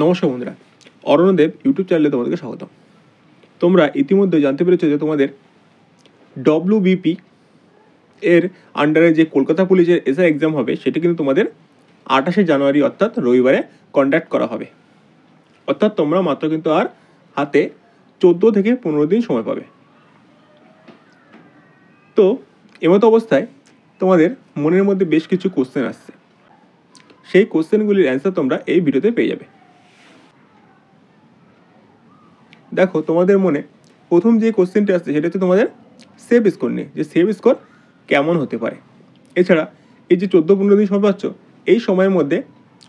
নমস্কার বন্ধুরা, অরণ্যদেব ইউটিউব চ্যানেলে তোমাদেরকে স্বাগত। তোমরা ইতিমধ্যে জানতে পেরেছো যে তোমাদের ডব্লিউবিপি এর আন্ডারে যে কলকাতা পুলিশের এসআই এক্সাম হবে সেটা কিন্তু তোমাদের 28শে জানুয়ারি অর্থাৎ রবিবারে কন্ডাক্ট করা হবে। অর্থাৎ তোমরা মাত্র কিন্তু আর হাতে 14 থেকে 15 দিন সময় পাবে। তো এমতো অবস্থায় তোমাদের মনের মধ্যে বেশ কিছু কোশ্চেন আসছে, সেই কোশ্চেনগুলির অ্যান্সার তোমরা এই ভিডিওতে পেয়ে যাবে। দেখো, তোমাদের মনে প্রথম যে কোশ্চেনটি আসছে সেটা হচ্ছে তোমাদের সেভ স্কোর নিয়ে, যে সেভ স্কোর কেমন হতে পারে। এছাড়া এই যে 14-15 দিন সময় পাচ্ছ, এই সময়ের মধ্যে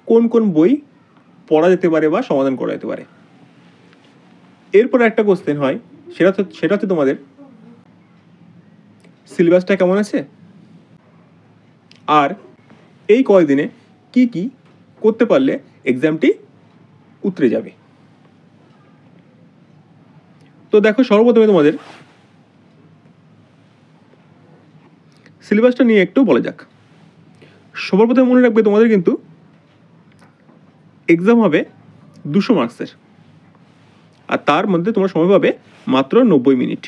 কোন কোন বই পড়া যেতে পারে বা সমাধান করা যেতে পারে। এরপর একটা কোশ্চেন হয়, সেটা হচ্ছে তোমাদের সিলেবাসটা কেমন আছে, আর এই কয়দিনে কি কি করতে পারলে এক্সামটি উতরে যাবে। তো দেখো, সর্বপ্রথমে তোমাদের সিলেবাসটা নিয়ে একটু বলা যাক। সবার প্রথমে মনে রাখবে, তোমাদের কিন্তু এক্সাম হবে 200 মার্কসের, আর তার মধ্যে তোমরা সময় পাবে মাত্র 90 মিনিট।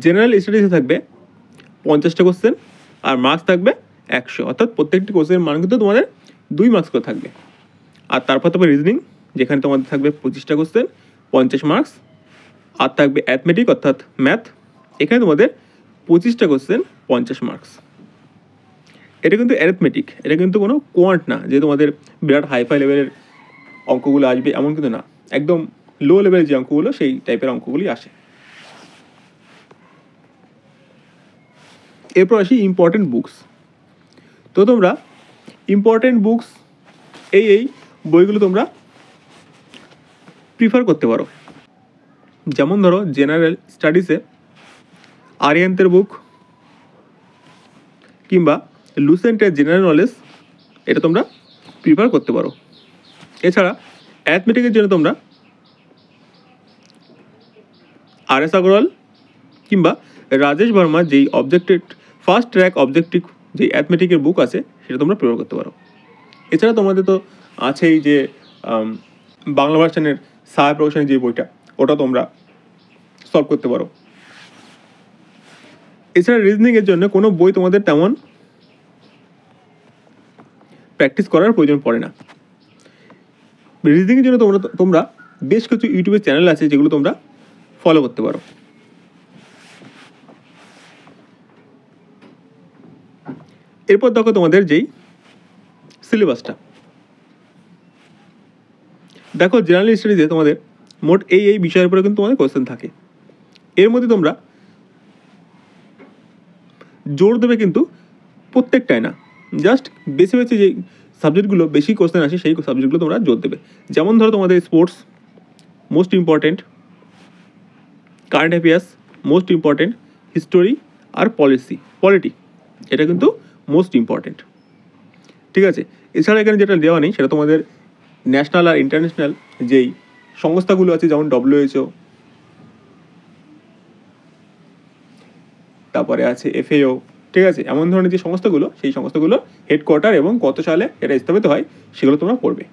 জেনারেল স্টাডিজে থাকবে 50টা কোশ্চেন, আর মার্কস থাকবে 100, অর্থাৎ প্রত্যেকটি কোশ্চেনের মান কিন্তু তোমাদের 2 মার্কস করে থাকবে। আর তারপর তবে রিজনিং, যেখানে তোমাদের থাকবে 25টা কোশ্চেন, 50 মার্কস, আর থাকবে অ্যাথমেটিক অর্থাৎ ম্যাথ, এখানে তোমাদের 25টা কোশ্চেন, 50 মার্কস। এটা কিন্তু অ্যারিথমেটিক, এটা কিন্তু কোনো কোয়ান্ট না যে তোমাদের বিরাট হাইফাই লেভেলের অঙ্কগুলো আসবে, এমন কিন্তু না। একদম লো লেভেলের যে অঙ্কগুলো, সেই টাইপের অঙ্কগুলি আসে। এরপর আসি ইম্পর্টেন্ট বুকস। তো তোমরা ইম্পর্টেন্ট বুকস এই বইগুলো তোমরা প্রিফার করতে পারো। যেমন ধরো, জেনারেল স্টাডিজে আরিয়ান্তের বুক কিংবা লুসেন্টের জেনারেল নলেজ, এটা তোমরা প্রিফার করতে পারো। এছাড়া অ্যাথমেটিকের জন্য তোমরা আর.এস. আগরওয়াল কিংবা রাজেশ ভার্মার যেই ফার্স্ট ট্র্যাক অবজেক্টিভ যে অ্যাথমেটিকের বুক আছে, সেটা তোমরা প্রিফার করতে পারো। এছাড়া তোমাদের তো আছেই যে বাংলা ভার্সনের সাহেব প্রকাশনের যে বইটা, ওটা তোমরা সলভ করতে পারো। এছাড়া রিজনিংয়ের জন্য কোনো বই তোমাদের তেমন প্র্যাকটিস করার প্রয়োজন পড়ে না। রিজনিংয়ের জন্য তোমরা বেশ কিছু ইউটিউবের চ্যানেল আছে যেগুলো তোমরা ফলো করতে পারো। এরপর দেখো, তোমাদের যেই সিলেবাসটা দেখো, জেনারেল স্টাডিজে তোমাদের মোট এই বিষয়ের উপরে কিন্তু তোমাদের কোয়েশ্চেন থাকে। এর মধ্যে তোমরা জোর দেবে কিন্তু প্রত্যেকটাই না, জাস্ট বেছে বেছে যে সাবজেক্টগুলো বেশি কোয়েশ্চেন আসে সেই সাবজেক্টগুলো তোমরা জোর দেবে। যেমন ধরো, তোমাদের sports most important, current affairs most important, history আর পলিটি এটা কিন্তু মোস্ট ইম্পর্টেন্ট। ঠিক আছে। এছাড়া এখানে যেটা দেওয়া নেই সেটা তোমাদের ন্যাশনাল আর ইন্টারন্যাশনাল যেই সংস্থাগুলো আছে, যেমন WHO, তারপরে আছে FAO, ঠিক আছে, এমন ধরনের যে সংস্থাগুলো, সেই সংস্থাগুলো হেডকোয়ার্টার এবং কত সালে এটা স্থাপিত হয় সেগুলো তোমরা পড়বে।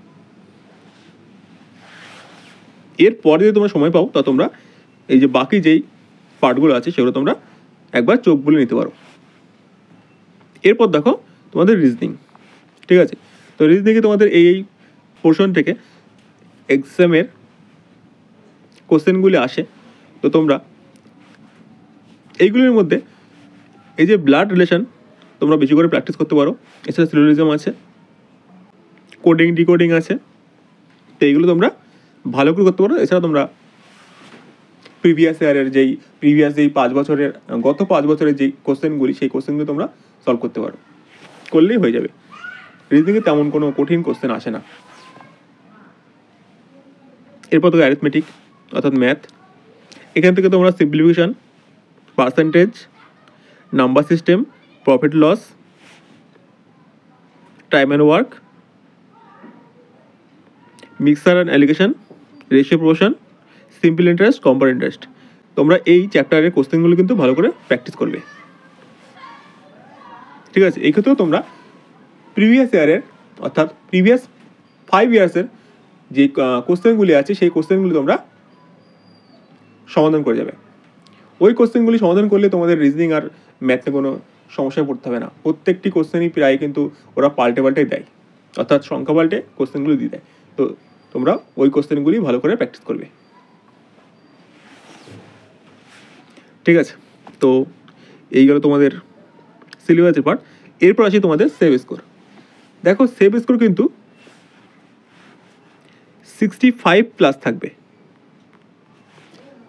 এরপরে যদি তোমরা সময় পাও, তা তোমরা এই যে বাকি যেই পার্টগুলো আছে সেগুলো তোমরা একবার চোখ বুলে নিতে পারো। এরপর দেখো, তোমাদের রিজনিং, ঠিক আছে। তো রিজনিংয়ে তোমাদের এই পোর্শন থেকে এক্সামের কোশ্চেনগুলি আসে। তো তোমরা এইগুলির মধ্যে এই যে ব্লাড রিলেশন তোমরা বেশি করে প্র্যাকটিস করতে পারো। এছাড়া সিলোজিজম আছে, কোডিং ডিকোডিং আছে, তো এইগুলো তোমরা ভালো করে করতে পারো। এছাড়া তোমরা প্রিভিয়াস 5 বছরের যেই কোশ্চেনগুলি, সেই কোশ্চেনগুলো তোমরা সলভ করতে পারো, করলেই হয়ে যাবে। রিজনিংয়ে তেমন কোনো কঠিন কোশ্চেন আসে না। এরপর তো অ্যারিথমেটিক অর্থাৎ ম্যাথ, এখান থেকে তোমরা simplification, percentage, number system, profit loss, time and work, mixture and alligation, ratio proportion, simple interest, compound interest, তোমরা এই চ্যাপ্টারের কোশ্চেনগুলো কিন্তু ভালো করে প্র্যাকটিস করবে। ঠিক আছে। এই ক্ষেত্রেও তোমরা প্রিভিয়াস ইয়ারের অর্থাৎ প্রিভিয়াস 5 ইয়ার্সের যে কোশ্চেনগুলি আছে সেই কোশ্চেনগুলি তোমরা সমাধান করে যাবে। ওই কোশ্চেনগুলি সমাধান করলে তোমাদের রিজনিং আর ম্যাথে কোনো সমস্যায় পড়তে হবে না। প্রত্যেকটি কোশ্চেনই প্রায় কিন্তু ওরা পাল্টে দেয়, অর্থাৎ সংখ্যা পাল্টে কোশ্চেনগুলি দিয়ে দেয়। তো তোমরা ওই কোশ্চেনগুলি ভালো করে প্র্যাকটিস করবে। ঠিক আছে, তো এই গেল তোমাদের সিলেবাসের পার্ট। এরপর আসি তোমাদের সেভ স্কোর। দেখো সেভ স্কোর কিন্তু 65+ থাকবে।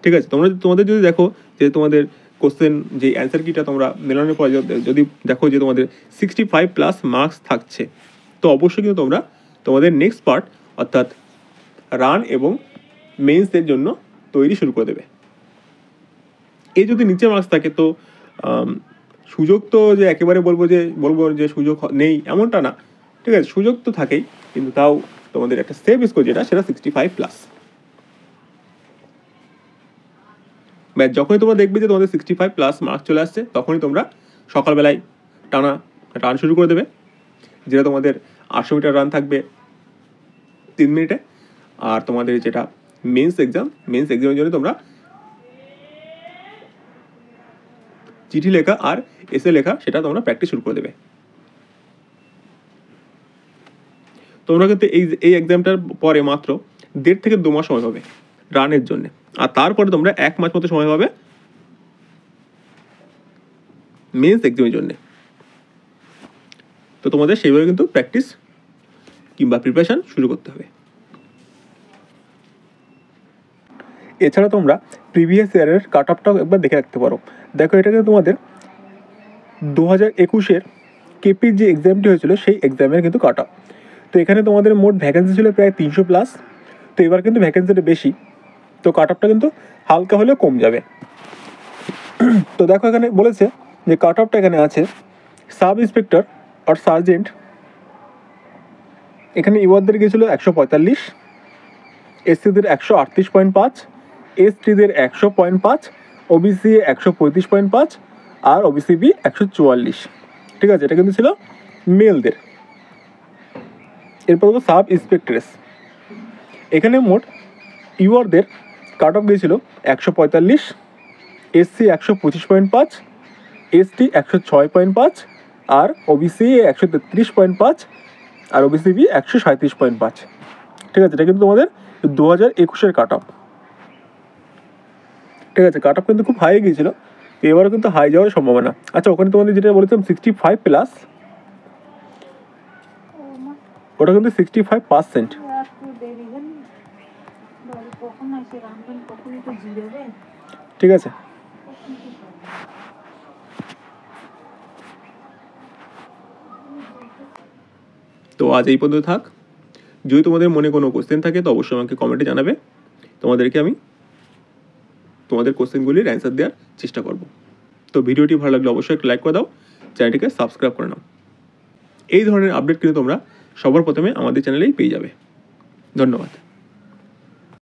ঠিক আছে, তোমাদের যদি দেখো যে তোমাদের কোশ্চেন যে অ্যান্সার কিটা তোমরা মেলানোর পর যদি দেখো যে তোমাদের 65+ মার্কস থাকছে, তো অবশ্যই কিন্তু তোমরা তোমাদের নেক্সট পার্ট অর্থাৎ রান এবং মেন্সের জন্য তৈরি শুরু করে দেবে। এই যদি নিচে মার্কস থাকে তো সুযোগ তো যে একেবারে বলবো যে সুযোগ নেই এমনটা না। ঠিক আছে, সুযোগ তো থাকেই, কিন্তু তাও তোমাদের একটা সেভ স্কোর যেটা সেটা 65+। যখনই তোমরা দেখবে যে তোমাদের 65+ মার্কস চলে আসছে, তখনই তোমরা সকালবেলায় টানা রান শুরু করে দেবে, যেটা তোমাদের 800 মিটার রান থাকবে 3 মিনিটে। আর তোমাদের যেটা মেন্স এক্সামের জন্য তোমরা চিঠি লেখা আর এসে লেখা সেটা তোমরা প্র্যাকটিস শুরু করে দেবে। তোমরা কিন্তু এই এক্সামটার পরে মাত্র 1.5 থেকে 2 মাস সময় পাবে রানের জন্য, আর তারপরে তোমরা 1 মাস মতো সময় পাবে মেন্স এক্সামের জন্য। তো তোমাদের সেইভাবে কিন্তু প্র্যাকটিস কিংবা প্রিপারেশন শুরু করতে হবে। এছাড়া তোমরা প্রিভিয়াস ইয়ারের কাট অফটাও একবার দেখে রাখতে পারো। দেখো এটা কিন্তু তোমাদের 2021-এর কেপির যে এক্সামটি হয়েছিল সেই এক্সামের কিন্তু কাট অফ। তো এখানে তোমাদের মোট ভ্যাকেন্সি ছিল প্রায় 300+। তো এবার কিন্তু ভ্যাকেন্সিটা বেশি, তো কাট অফটা কিন্তু হালকা হলেও কম যাবে। তো দেখো এখানে বলেছে যে কাট অফটা এখানে আছে সাব ইন্সপেক্টর আর সার্জেন্ট, এখানে ইউয়ারদের গিয়েছিল 145, এসসিদের 138.5, এসটিদের 100.5, ওবিসি 135.5 আর ওবিসিবি 144। ঠিক আছে, এটা কিন্তু ছিল মেলদের। এরপর হলো সাব ইন্সপেক্টরেস, এখানে মোট ইউয়ারদের কাট অফ গিয়েছিল 145, এসসি 125.5, এসটি 106.5 আর ওবিসি 133.5 আর ওবিসিবি 137.5। ঠিক আছে, এটা কিন্তু তোমাদের 2021-এর কাট অফ। ঠিক আছে, কাট অফ কিন্তু খুব হাই গিয়েছিল, তো এবারও কিন্তু হাই যাওয়ার সম্ভাবনা। আচ্ছা, ওখানে তোমাদের যেটা বলেছিলাম 65+, ওটা কিন্তু 65%। ঠিক আছে, তো আজ এই পর্যন্ত থাক। যদি তোমাদের মনে কোনো কোশ্চেন থাকে তো অবশ্যই আমাকে কমেন্টে জানাবে, তোমাদেরকে আমি তোমাদের কোশ্চেনগুলির অ্যান্সার দেওয়ার চেষ্টা করব। তো ভিডিওটি ভালো লাগলে অবশ্যই একটা লাইক করে দাও, চ্যানেলটিকে সাবস্ক্রাইব করে নাও। এই ধরনের আপডেট কিন্তু তোমরা সবার প্রথমে আমাদের চ্যানেলেই পেয়ে যাবে। ধন্যবাদ।